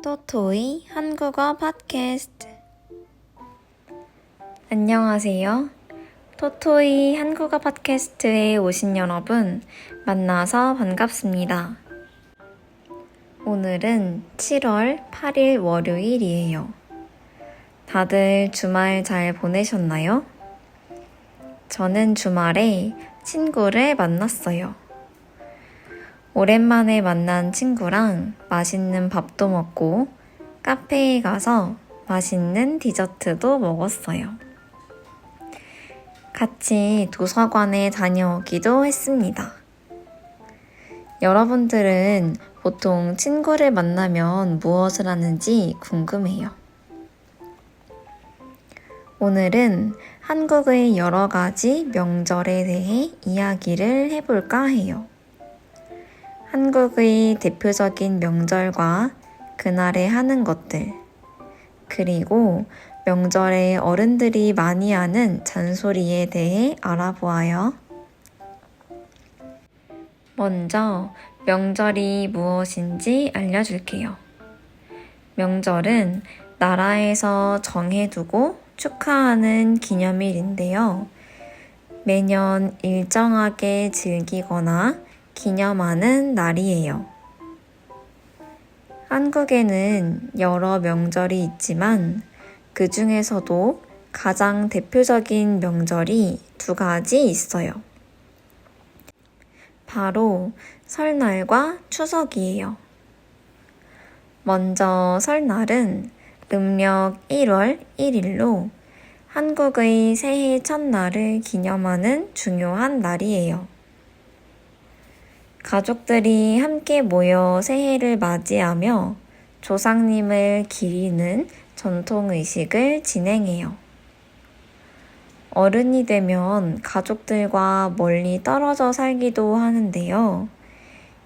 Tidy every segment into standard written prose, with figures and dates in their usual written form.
토토이 한국어 팟캐스트. 안녕하세요. 토토이 한국어 팟캐스트에 오신 여러분 만나서 반갑습니다. 오늘은 7월 8일 월요일이에요. 다들 주말 잘 보내셨나요? 저는 주말에 친구를 만났어요. 오랜만에 만난 친구랑 맛있는 밥도 먹고 카페에 가서 맛있는 디저트도 먹었어요. 같이 도서관에 다녀오기도 했습니다. 여러분들은 보통 친구를 만나면 무엇을 하는지 궁금해요. 오늘은 한국의 여러 가지 명절에 대해 이야기를 해볼까 해요. 한국의 대표적인 명절과 그날에 하는 것들, 그리고 명절에 어른들이 많이 하는 잔소리에 대해 알아보아요. 먼저 명절이 무엇인지 알려줄게요. 명절은 나라에서 정해두고 축하하는 기념일인데요. 매년 일정하게 즐기거나 기념하는 날이에요. 한국에는 여러 명절이 있지만 그 중에서도 가장 대표적인 명절이 두 가지 있어요. 바로 설날과 추석이에요. 먼저 설날은 음력 1월 1일로 한국의 새해 첫날을 기념하는 중요한 날이에요. 가족들이 함께 모여 새해를 맞이하며 조상님을 기리는 전통의식을 진행해요. 어른이 되면 가족들과 멀리 떨어져 살기도 하는데요.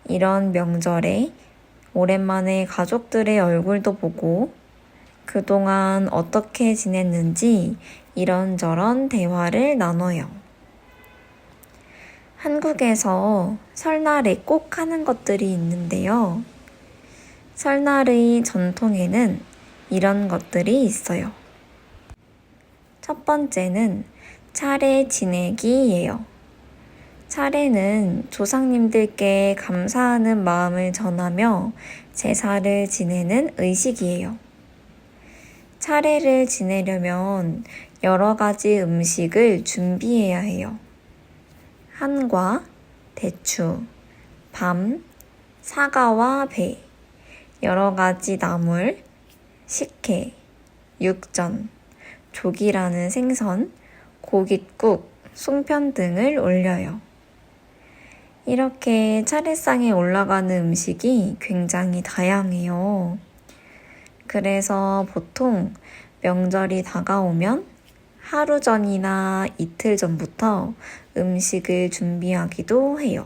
이런 명절에 오랜만에 가족들의 얼굴도 보고 그동안 어떻게 지냈는지 이런저런 대화를 나눠요. 한국에서 설날에 꼭 하는 것들이 있는데요. 설날의 전통에는 이런 것들이 있어요. 첫 번째는 차례 지내기예요. 차례는 조상님들께 감사하는 마음을 전하며 제사를 지내는 의식이에요. 차례를 지내려면 여러 가지 음식을 준비해야 해요. 한과, 대추, 밤, 사과와 배, 여러 가지 나물, 식혜, 육전, 조기라는 생선, 고깃국, 송편 등을 올려요. 이렇게 차례상에 올라가는 음식이 굉장히 다양해요. 그래서 보통 명절이 다가오면 하루 전이나 이틀 전부터 음식을 준비하기도 해요.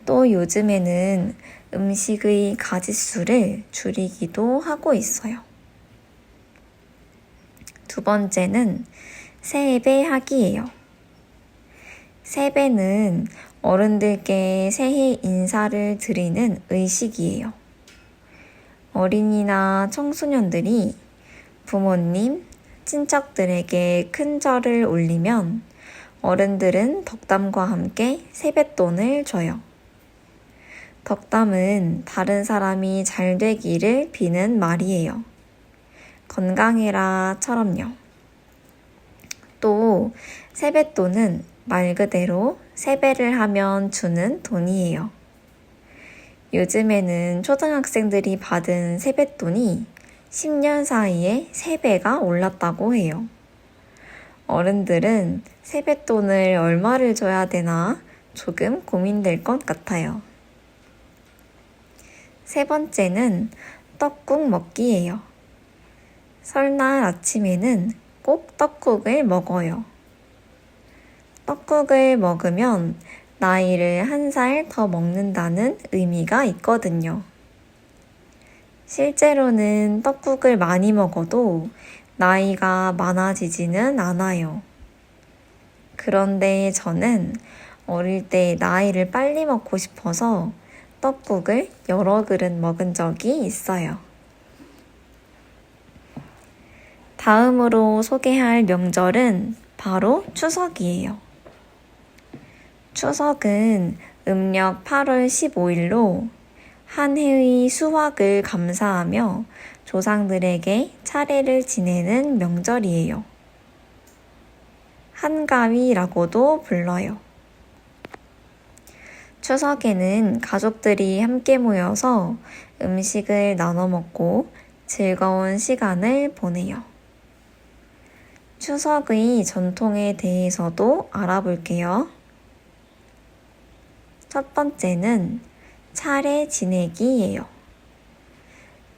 또 요즘에는 음식의 가짓수를 줄이기도 하고 있어요. 두 번째는 세배하기예요. 세배는 어른들께 새해 인사를 드리는 의식이에요. 어린이나 청소년들이 부모님, 친척들에게 큰 절을 올리면 어른들은 덕담과 함께 세뱃돈을 줘요. 덕담은 다른 사람이 잘 되기를 비는 말이에요. 건강해라처럼요. 또 세뱃돈은 말 그대로 세배를 하면 주는 돈이에요. 요즘에는 초등학생들이 받은 세뱃돈이 10년 사이에 3배가 올랐다고 해요. 어른들은 세뱃돈을 얼마를 줘야 되나 조금 고민될 것 같아요. 세 번째는 떡국 먹기예요. 설날 아침에는 꼭 떡국을 먹어요. 떡국을 먹으면 나이를 1살 더 먹는다는 의미가 있거든요. 실제로는 떡국을 많이 먹어도 나이가 많아지지는 않아요. 그런데 저는 어릴 때 나이를 빨리 먹고 싶어서 떡국을 여러 그릇 먹은 적이 있어요. 다음으로 소개할 명절은 바로 추석이에요. 추석은 음력 8월 15일로 한 해의 수확을 감사하며 조상들에게 차례를 지내는 명절이에요. 한가위라고도 불러요. 추석에는 가족들이 함께 모여서 음식을 나눠 먹고 즐거운 시간을 보내요. 추석의 전통에 대해서도 알아볼게요. 첫 번째는 차례 지내기예요.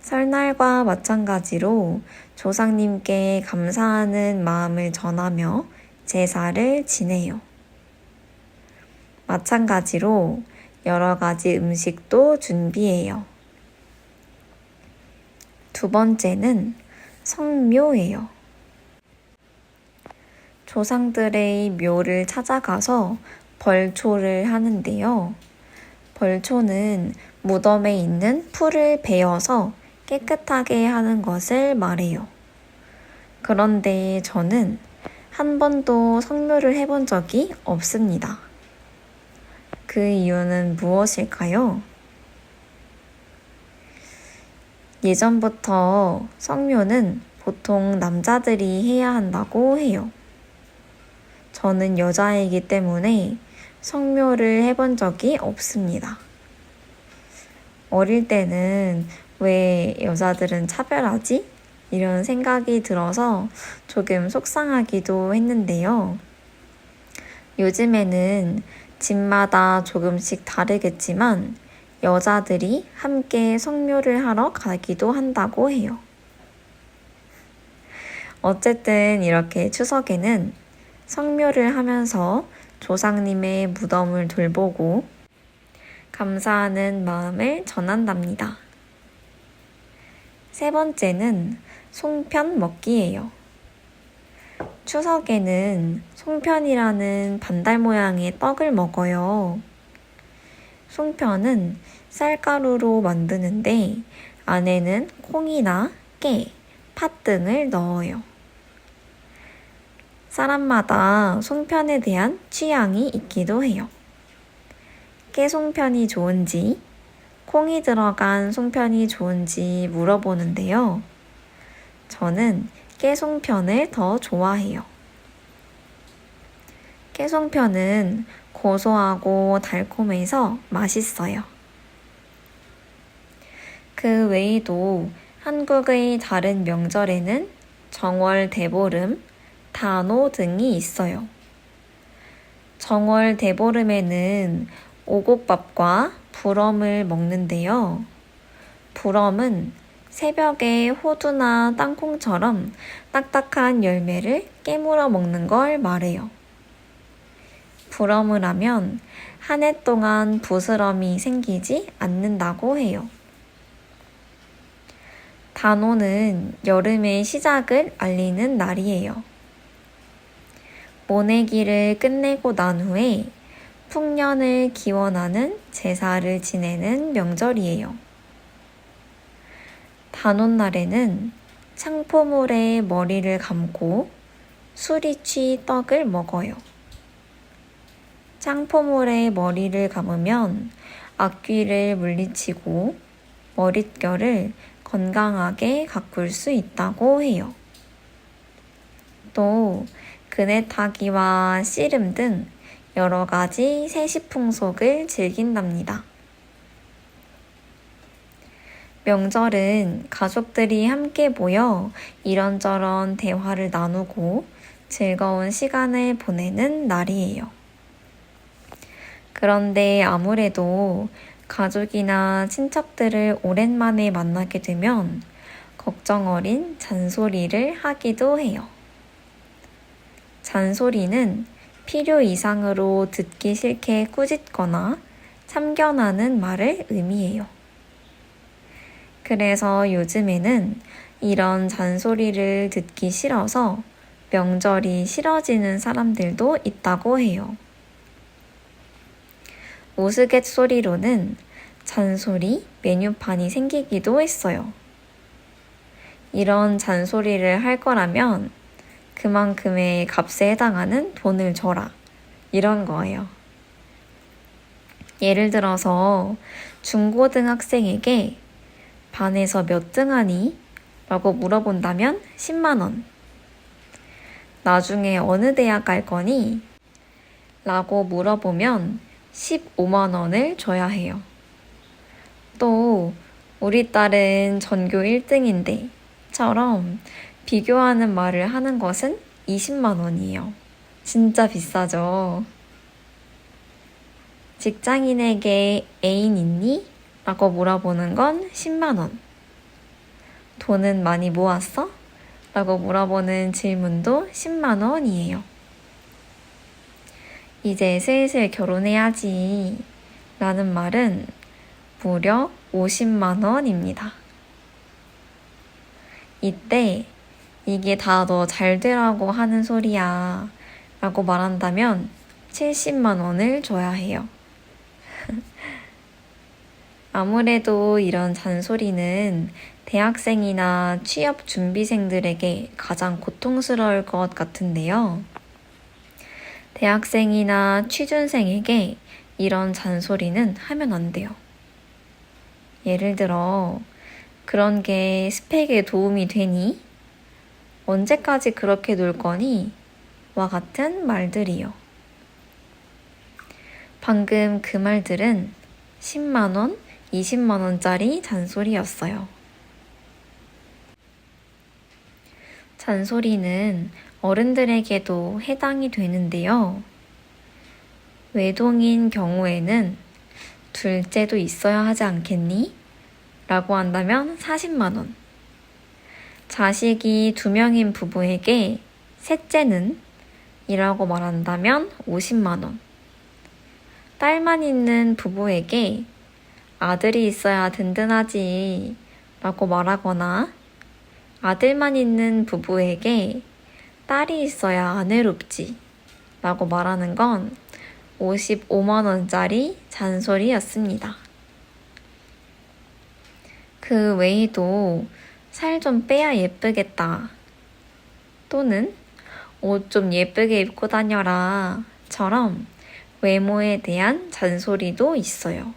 설날과 마찬가지로 조상님께 감사하는 마음을 전하며 제사를 지내요. 마찬가지로 여러 가지 음식도 준비해요. 두 번째는 성묘예요. 조상들의 묘를 찾아가서 벌초를 하는데요. 벌초는 무덤에 있는 풀을 베어서 깨끗하게 하는 것을 말해요. 그런데 저는 한 번도 성묘를 해본 적이 없습니다. 그 이유는 무엇일까요? 예전부터 성묘는 보통 남자들이 해야 한다고 해요. 저는 여자이기 때문에 성묘를 해본 적이 없습니다. 어릴 때는 왜 여자들은 차별하지? 이런 생각이 들어서 조금 속상하기도 했는데요. 요즘에는 집마다 조금씩 다르겠지만 여자들이 함께 성묘를 하러 가기도 한다고 해요. 어쨌든 이렇게 추석에는 성묘를 하면서 조상님의 무덤을 돌보고 감사하는 마음을 전한답니다. 세 번째는 송편 먹기예요. 추석에는 송편이라는 반달 모양의 떡을 먹어요. 송편은 쌀가루로 만드는데 안에는 콩이나 깨, 팥 등을 넣어요. 사람마다 송편에 대한 취향이 있기도 해요. 깨송편이 좋은지, 콩이 들어간 송편이 좋은지 물어보는데요. 저는 깨송편을 더 좋아해요. 깨송편은 고소하고 달콤해서 맛있어요. 그 외에도 한국의 다른 명절에는 정월 대보름, 단오 등이 있어요. 정월 대보름에는 오곡밥과 부럼을 먹는데요. 부럼은 새벽에 호두나 땅콩처럼 딱딱한 열매를 깨물어 먹는 걸 말해요. 부럼을 하면 한 해 동안 부스럼이 생기지 않는다고 해요. 단오는 여름의 시작을 알리는 날이에요. 모내기를 끝내고 난 후에 풍년을 기원하는 제사를 지내는 명절이에요. 단오날에는 창포물에 머리를 감고 수리취 떡을 먹어요. 창포물에 머리를 감으면 악귀를 물리치고 머릿결을 건강하게 가꿀 수 있다고 해요. 또 그네 타기와 씨름 등 여러 가지 세시풍속을 즐긴답니다. 명절은 가족들이 함께 모여 이런저런 대화를 나누고 즐거운 시간을 보내는 날이에요. 그런데 아무래도 가족이나 친척들을 오랜만에 만나게 되면 걱정 어린 잔소리를 하기도 해요. 잔소리는 필요 이상으로 듣기 싫게 꾸짖거나 참견하는 말을 의미해요. 그래서 요즘에는 이런 잔소리를 듣기 싫어서 명절이 싫어지는 사람들도 있다고 해요. 우스갯소리로는 잔소리 메뉴판이 생기기도 했어요. 이런 잔소리를 할 거라면 그만큼의 값에 해당하는 돈을 줘라. 이런 거예요. 예를 들어서 중고등학생에게 반에서 몇 등 하니? 라고 물어본다면 10만 원. 나중에 어느 대학 갈 거니? 라고 물어보면 15만 원을 줘야 해요. 또 우리 딸은 전교 1등인데 처럼 비교하는 말을 하는 것은 20만 원이에요. 진짜 비싸죠? 직장인에게 애인 있니? 라고 물어보는 건 10만 원. 돈은 많이 모았어? 라고 물어보는 질문도 10만 원이에요. 이제 슬슬 결혼해야지 라는 말은 무려 50만 원입니다. 이때 이게 다 너 잘 되라고 하는 소리야 라고 말한다면 70만 원을 줘야 해요. 아무래도 이런 잔소리는 대학생이나 취업 준비생들에게 가장 고통스러울 것 같은데요. 대학생이나 취준생에게 이런 잔소리는 하면 안 돼요. 예를 들어, 그런 게 스펙에 도움이 되니? 언제까지 그렇게 놀 거니? 와 같은 말들이요. 방금 그 말들은 10만 원, 20만 원짜리 잔소리였어요. 잔소리는 어른들에게도 해당이 되는데요. 외동인 경우에는 둘째도 있어야 하지 않겠니? 라고 한다면 40만 원. 자식이 2명인 부부에게 셋째는? 이라고 말한다면 50만 원. 딸만 있는 부부에게 아들이 있어야 든든하지 라고 말하거나 아들만 있는 부부에게 딸이 있어야 안 외롭지 라고 말하는 건 55만 원짜리 잔소리였습니다. 그 외에도 살 좀 빼야 예쁘겠다 또는 옷 좀 예쁘게 입고 다녀라 처럼 외모에 대한 잔소리도 있어요.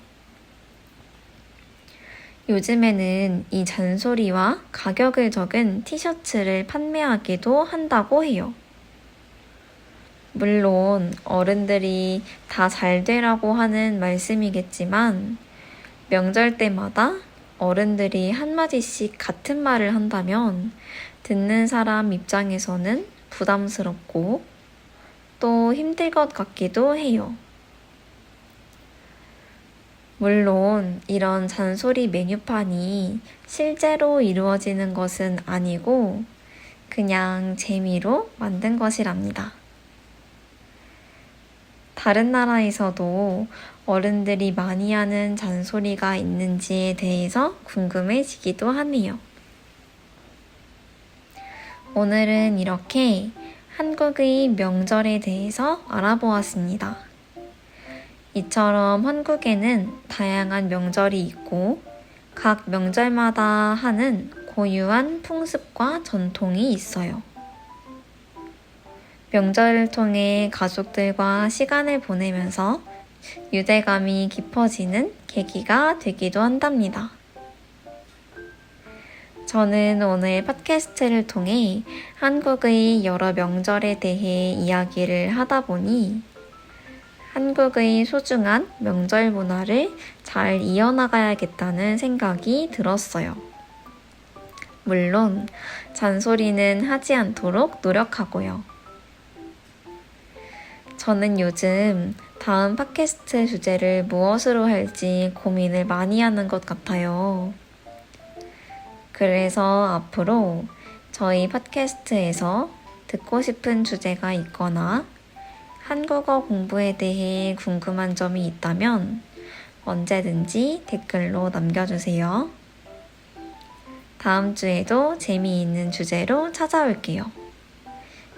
요즘에는 이 잔소리와 가격을 적은 티셔츠를 판매하기도 한다고 해요. 물론 어른들이 다 잘 되라고 하는 말씀이겠지만 명절 때마다 어른들이 한마디씩 같은 말을 한다면 듣는 사람 입장에서는 부담스럽고 또 힘들 것 같기도 해요. 물론 이런 잔소리 메뉴판이 실제로 이루어지는 것은 아니고 그냥 재미로 만든 것이랍니다. 다른 나라에서도 어른들이 많이 하는 잔소리가 있는지에 대해서 궁금해지기도 하네요. 오늘은 이렇게 한국의 명절에 대해서 알아보았습니다. 이처럼 한국에는 다양한 명절이 있고 각 명절마다 하는 고유한 풍습과 전통이 있어요. 명절을 통해 가족들과 시간을 보내면서 유대감이 깊어지는 계기가 되기도 한답니다. 저는 오늘 팟캐스트를 통해 한국의 여러 명절에 대해 이야기를 하다 보니 한국의 소중한 명절 문화를 잘 이어나가야겠다는 생각이 들었어요. 물론 잔소리는 하지 않도록 노력하고요. 저는 요즘 다음 팟캐스트 주제를 무엇으로 할지 고민을 많이 하는 것 같아요. 그래서 앞으로 저희 팟캐스트에서 듣고 싶은 주제가 있거나 한국어 공부에 대해 궁금한 점이 있다면 언제든지 댓글로 남겨주세요. 다음 주에도 재미있는 주제로 찾아올게요.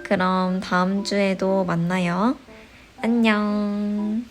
그럼 다음 주에도 만나요. 안녕.